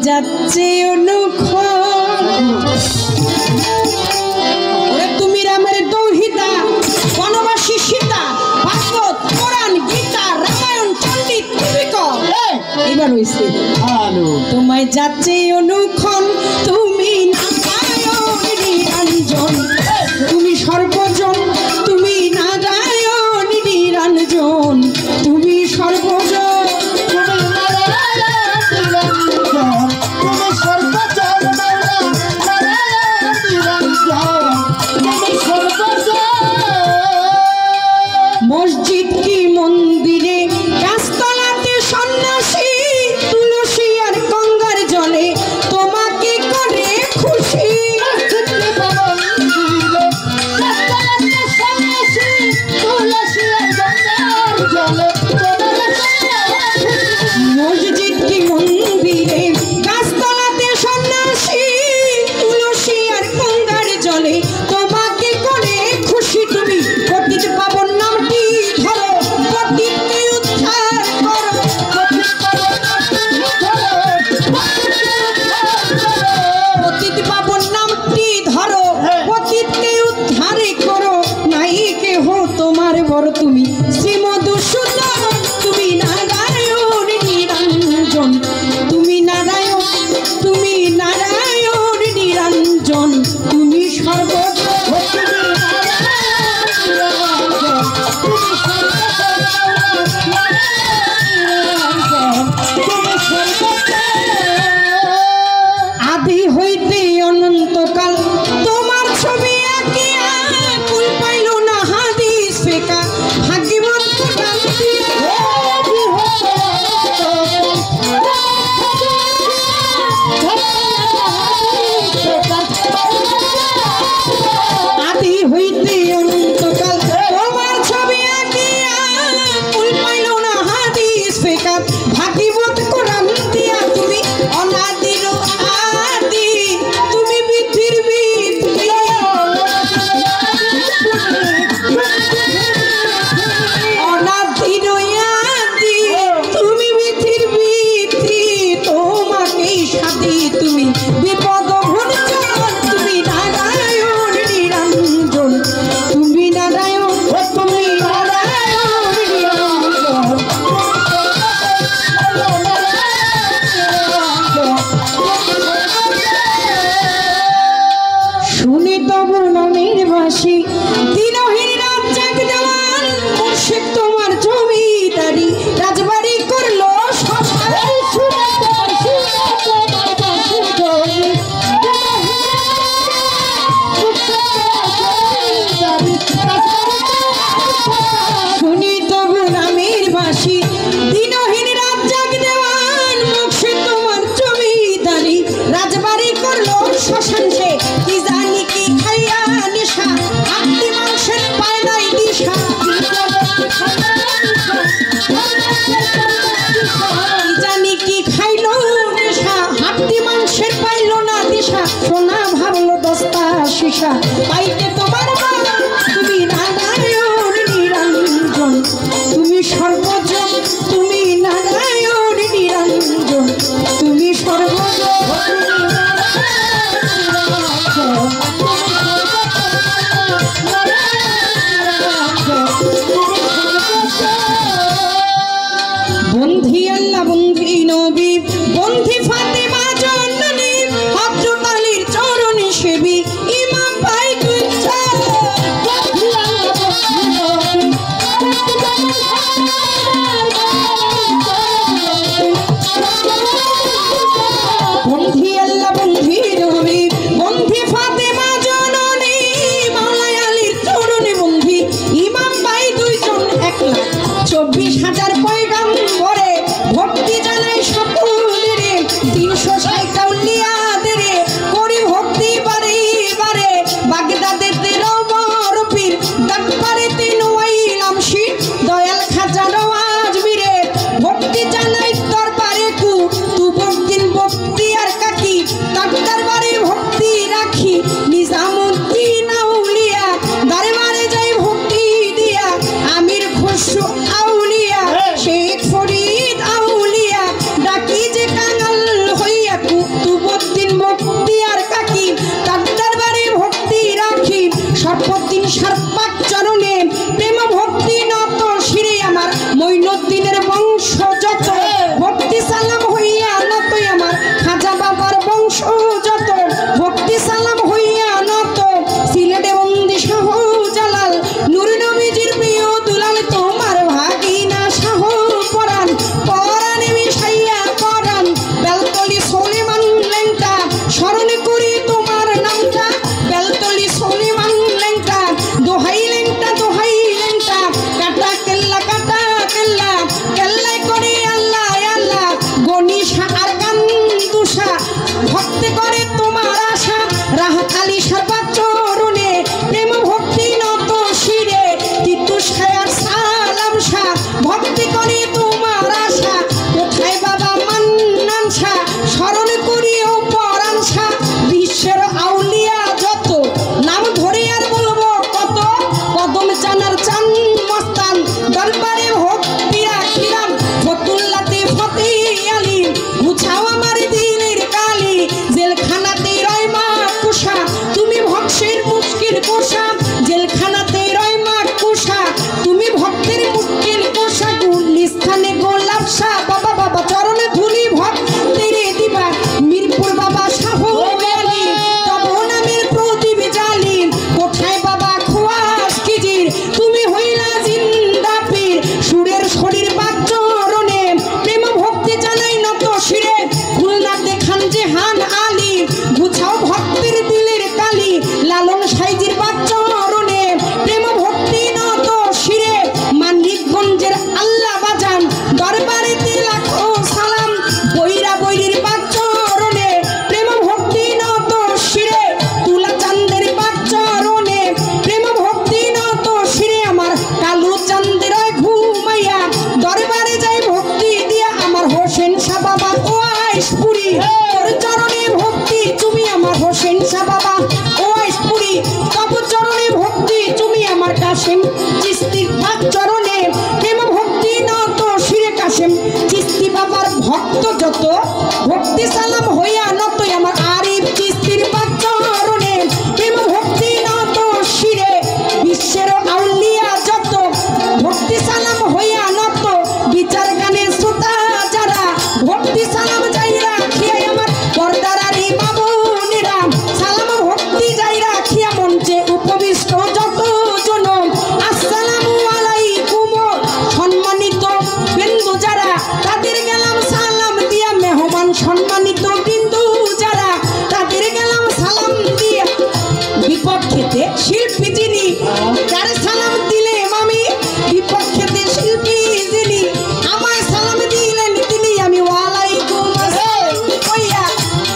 যাচ্ছে অনুক্ষণ তুমি রামের দৌহিতা বনবাসী সীতা ভাগবত পুরাণ গীতা রামায়ণ চণ্ডী এবার হয়েছে তোমায় যাচ্ছে অনুক্ষণ তুমি নারায়ণ নিরঞ্জন তুমি সর্বজন তুমি নারায়ণ নিরঞ্জন তুমি সর্বজন মসজিদ কি মন্দিরে গাছতলাতে সন্ন্যাসী তুলসী আর গঙ্গার জলে তোমাকে করে খুশি মসজিদ কি মন্দিরে গাছতলাতে সন্ন্যাসী তুলসী আর গঙ্গার জলে তোমাকে করে খুশি তুমি পতিত পাবন নামটি ধরো পতিতকে উদ্ধার করো পতিত পাবন নামটি ধরো পতিতকে উদ্ধার করো নাই কেহ তোমার বর তুমি শ্রীমধুসূদন তুমি নারায়ণ নিরঞ্জন তুমি নারায়ণ নিরঞ্জন তুমি আদি হইতে অনন্তকাল তোমার ছবি আঁকিয়া কুল পাইল না হাদিস ফেকা ভাগ্যবন্ত চান মস্তান দরবারে ভক্তি রাখিলাম ফতুল্লাতে ফতে আলী মুছাও আমার দিনের কালি জেলখানাতে রয় মা কুষা তুমি ভক্তের মুশকিল কোষা জেলখানাতে রয় মা কুষা তুমি ভক্তের মুশকিল কোষা গুলিস্থানে গোলাপ শাহ বাবা বাবা চরণে ধুলি ভক্তের দিবা মিরপুর বাবা শাহ আলী তব নামের প্রদীপ জ্বালি কোথায় বাবা খোয়াস কিজির তুমি হইলা জিন্দা পীর সুরের শরীর বাচ্চরণে প্রেম ভক্তি জানাই নত শিরে খুলনাতে খান জেহান আলী বুঝাও ভক্তের দিলের কালি লালন সাইজির বাচ্চরণে প্রেম ভক্তি নত শিরে মানিকগঞ্জের আল্লাহ বাজান দরবারেতে লাখো সালাম বৈরা বৈরির বাচ্চরণে প্রেম ভক্তি নত শিরে তুলা চান্দের বাচ্চরণে প্রেম ভক্তি নত শিরে আমার কালু চান্দের ঘুমাইয়া দরবারে যাই ভক্তি দিয়া আমার হোসেন শাহ বাবা ওয়াইশপুরি তোর চরণে ভক্তি তুমি আমার হোসেন শাহ বাবা ওয়াইশপুরি তব চরণে ভক্তি তুমি আমার কাশেম চিস্তির চরণে প্রেম ভক্তি নত শিরে কাশেম চিস্তি বাবার ভক্ত যত ভক্তি সালাম হইয়া নত আমার আরিফ চিস্তির চরণে প্রেম ভক্তি নত শিরে বিশ্বের আউলিয়া যত ভক্তি সালাম হইয়া নত বিচার গানের শ্রোতা যারা ভক্তি সালাম যাই রাখিয়া আমার পর্দারারি বাবুনেরা সালাম ভক্তি যাই রাখিয়া মঞ্চে উপবিষ্ট যত জন আসসালামু আলাইকুম সম্মানিত বিন্দু যারা তাদের গেলাম সালাম দিয়া মেহমান সম্মানিত বিন্দু যারা তাদের গেলাম সালাম দিয়া বিপক্ষেতে শিল্পী যিনি যার সালাম দিলে আমি বিপক্ষেতে শিল্পী যিনি আমায় সালাম দিলেন তিনি আমি ওয়ালাইকুম আসসালাম কইয়া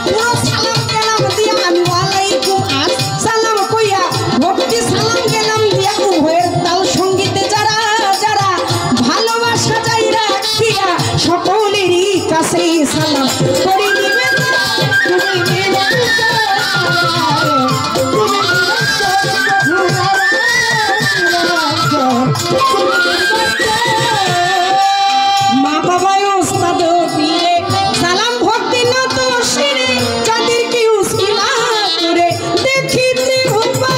পুরো সালাম গেলাম দিয়া আমি ওয়ালাইকুম আসসালাম কইয়া ভক্তি সালাম গেলাম দিয়া উভয়ের তাল সঙ্গীতে যারা যারা ভালোবাসা যাই রাখিয়া সকলেরই কাছে সালাম করি নিবেন তুমি মা বাবায় ওস্তাদ পীরে সালাম ভক্তি নত শিরে যাদেরকে উসিলা করে দেখি ত্রিভুবা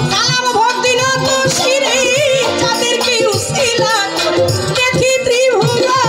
সালাম ভক্তি নত শিরে যাদেরকে উসিলা দেখি ত্রিভুবা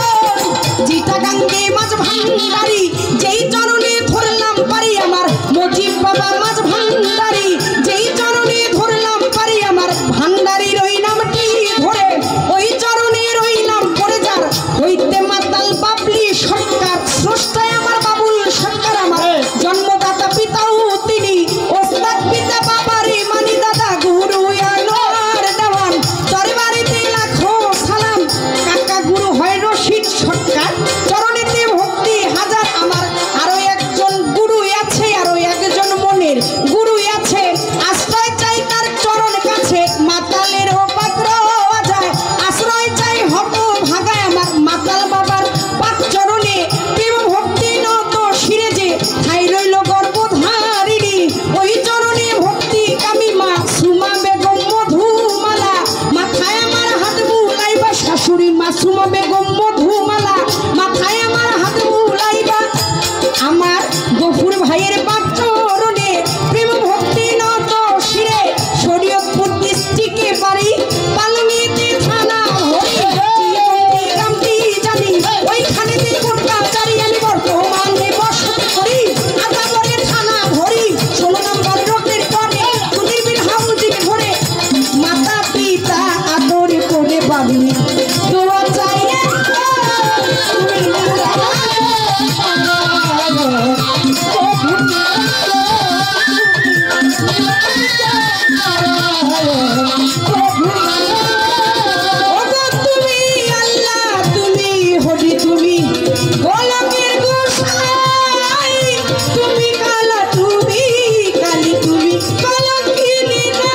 জিতা গাঙ্গে মাঝ ভান্ডারি যেই চরণে ধরলাম পারি আমার মজিব বাবা মাঝ ভান্ডারি যেই চরণে ধরলাম পারি আমার ভান্ডারির ওই নামটি ধরে ওই চরণের ওই নাম পড়ে যার হইতে মাতাল বাবলি সরকার স্রষ্টায় আমার বাবুল সরকার আমার জন্মদাতা পিতাও তিনি ওস্তাদ পিতা বাবারে মানি দাদা গুরু আনোয়ার দেওয়ান দরবারেতে লাখো সালাম কাকা গুরু হয় রশিদ সরকার চরণেতে ভক্তি হাজার আমার আরো একজন গুরু আছে আরো একজন মনের গুরু আছে আশ্রয় চাই তার চরণ কাছে মাতালের পাত্র যায় আশ্রয় চাই হত ভাগায় আমার মাতাল বাবার পাক চরণে প্রেম ভক্তি নত শিরে যে ঠাই রইল গর্ভধারিণী ওই চরণে ভক্তি কামি মা সুমা বেগম মধুমালা মাথায় আমার হাত বুলাইবা শাশুড়ি মা সুমা বেগম মধুমালা মাথায় আমার হাত বুলাইবা আমার গফুর ভাইয়ের বাচ্চরণে প্রেম ভক্তি নত শিরে শরীয়তপুর ডিস্ট্রিক্টে বাড়ি পালনিতে থানা হরি গ্রামটি জানি ওইখানেতে কোর্ট কাছারি আমি বর্তমানে বসতি করি আদাবরে থানা ভরি 16 নম্বর রোডের পরে সুদীপের হাউজিং ধরে মাতা পিতা আদর করে বাবি দোয়া চাই তুমি আল্লাহ তুমি হরি তুমি গোলামের গোসাই তুমি কালা তুমি কালী তুমি কলঙ্কিনী না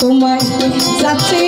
তোমায় যাচ্ছে